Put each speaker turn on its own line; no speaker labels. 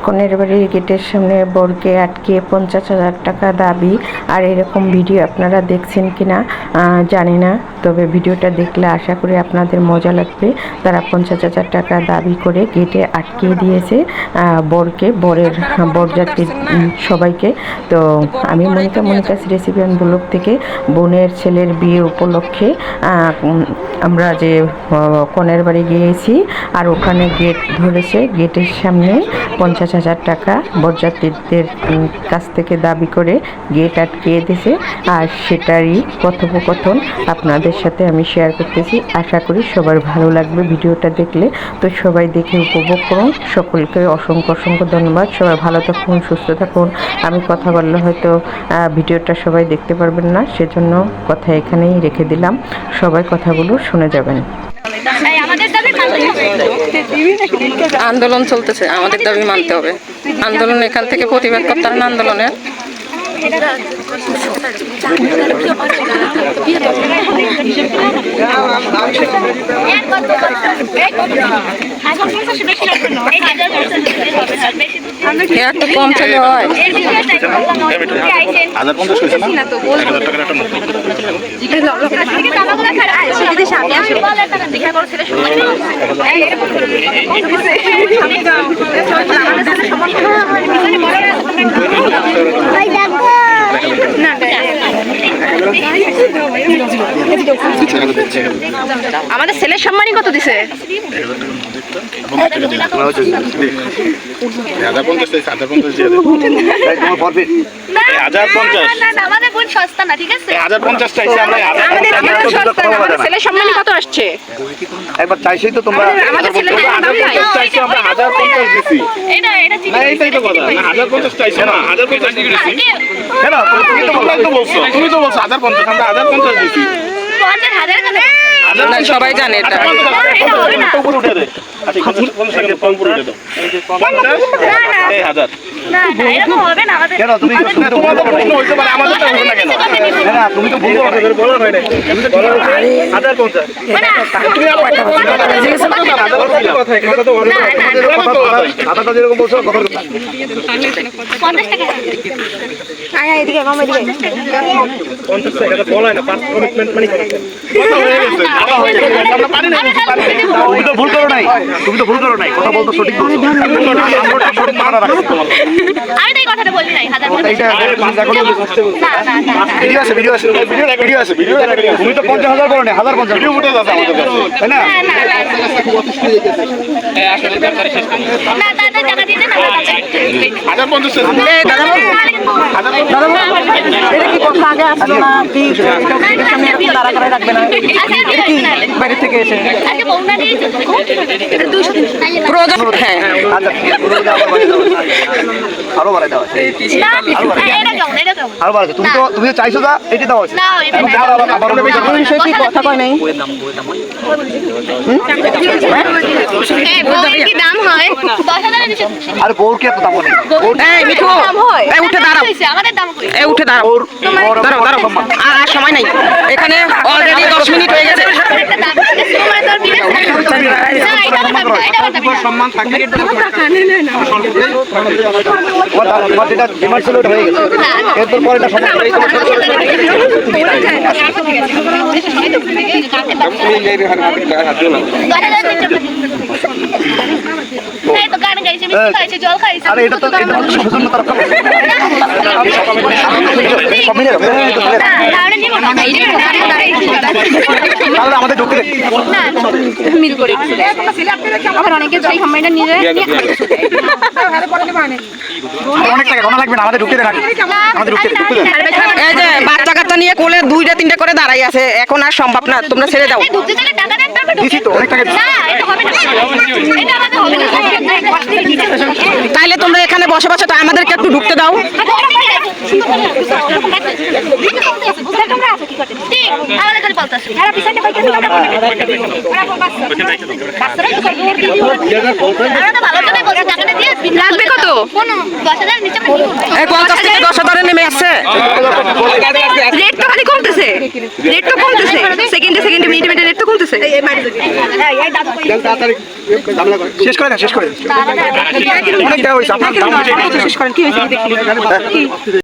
কনের বাড়ির গেটের সামনে বরকে আটকে 50,000 টাকা দাবি। আর এরকম ভিডিও আপনারা দেখছেন কিনা জানি না, তবে ভিডিওটা দেখলে আশা করি আপনাদের মজা লাগবে। তারা 50,000 টাকা দাবি করে গেটে আটকে দিয়েছে বরকে, বরযাত্রী সবাইকে। তো আমি মনিকাস রেসিপি অ্যান্ড ব্লগ থেকে বোনের ছেলের বিয়ে উপলক্ষে আমরা যে কনের বাড়ি গিয়েছি, আর ওখানে গেট ধরেছে, গেটের সামনে 50,000 টাকা বরযাত্রীদের কাছ থেকে দাবি করে গেট আটকিয়ে দিয়েছে। আর সেটারই কথোপকথন আপনাদের সাথে আমি শেয়ার করতেছি। আশা করি সবার ভালো লাগবে ভিডিওটা দেখলে। তো সবাই দেখে উপভোগ করুন। সকলকে অসংখ্য ধন্যবাদ। সবাই ভালো থাকুন, সুস্থ থাকুন। আমি কথা বললে হয়তো ভিডিওটা সবাই দেখতে পারবেন না, সেজন্য কথা এখানেই রেখে দিলাম। সবাই কথাগুলো শুনে যাবেন।
আন্দোলন চলতেছে, আমাদের দাবি মানতে হবে। আন্দোলন এখান থেকে প্রতিবাদ করতে হবে আন্দোলনের। একটু কম চলে হয়। আমাদের ছেলের সম্মানই কত দিছে? ছেলের সম্মানই কত আসছে?
একবার চাইছি তো তোমরা
আমাদের ছেলের
চাইছি আমরা 1,50 দিছি। এইটাই তো কথা, 1,50 চাইছি না, 1,50 দিছি। কেন তুমি তো বলছো 1,50 আমরা 1,50 দিছি।
সবাই জানে এটা।
উপরে উঠে দে। আচ্ছা 50 টাকা উপরে উঠে দাও। 50 এরকম হবে না আমাদের। কেন তুমি তোমাদের প্রশ্ন হইতে পারে, আমাদেরটা হবে না কেন? না তুমি তো ভুল বলা হয় না। তুমি তো 1,50 মানে তুমি আমার কথা কথা তো কথাটা যেরকম বলছো কথা 50 টাকা। আয় এদিকে মামা এদিকে 50 টাকা তো বলা হয় না, পাঁচ কমিটমেন্ট মানে কথা হয়ে গেছে। আমরা পারি না। তুমি তো ভুল করো নাই, কথা বলতো সঠিক বলছো। আমরা সঠিক মানা রাখছি তোমার।
আমি তো এই কথাটা বলি নাই।
এইটা ভিডিও আছে তুমি তো 50,000 বলো না, 1,050 ভিডিও ফুটে আছে আমাদের কাছে, তাই না?
না দাদা টাকা দিতে না
1,50
এটা কি কথা আগে আসলো না? কি তারা করে রাখবে না? বাইরে থেকে এসে
আজকে বৌমা দিয়েছে এটা 200 দিন
প্রয়োজন। হ্যাঁ
আরো বাড়াই দাও, আরো বাড়াই তুমি তো চাইছো যা এটা দাও আছে।
কি কথা কয় নাই?
কি দাম হয়? 10,000 দিছে।
আরে বউর কি এত দাম নেই?
এই মিঠু, এই উঠে দাঁড়াও,
আমাদের দাম কই?
এই উঠে দাঁড়াও, দাঁড়াও। আর সময় নাই, এখানে অলরেডি 10 মিনিট হয়ে গেছে।
সম্মান থাকে যেটা ডিমান্ড ছিল ওটা হয়ে গেছে। এরপর পরেটা সম্মান আরে এটা তো সৌজন্য তারা সব মিলে যাবে। তাহলে আমাদের ঢুকতে
মিল করে আবার অনেকে সেই সম্মানটা নিয়ে যায়।
অনেক টাকা গোনা লাগবে না, আমাদের ঢুকতে দেন, আমাদের ঢুকতে দেন।
এই যে বাচ্চা কাচ্চা নিয়ে কোলে 2-3 করে দাঁড়াই আছে, এখন আর সম্ভব না, তোমরা ছেড়ে দাও।
ঢুকতে গেলে টাকা দেন, তারপর
দিছি তো অনেক টাকা দিছি।
না এটা হবে না, এটা আমাদের হবে না।
তাইলে তোমরা এখানে বসে বসে তো আমাদেরকে একটু ঢুকতে দাও। লাগবে কত? 10,000 নেমে আসছে, রেট তো খালি কমতেছে।
কমতেছে, রেট তো কমতেছে, সেকেন্ডে সেকেন্ডে মিনিটে মিনিটে রেট তো কমতেছে।
শেষ করে দেন, শেষ করে দেন। অনেক দেওয়া হয়েছে, আপনার দাম বুঝে
শেষ করেন কি হয়েছে দেখি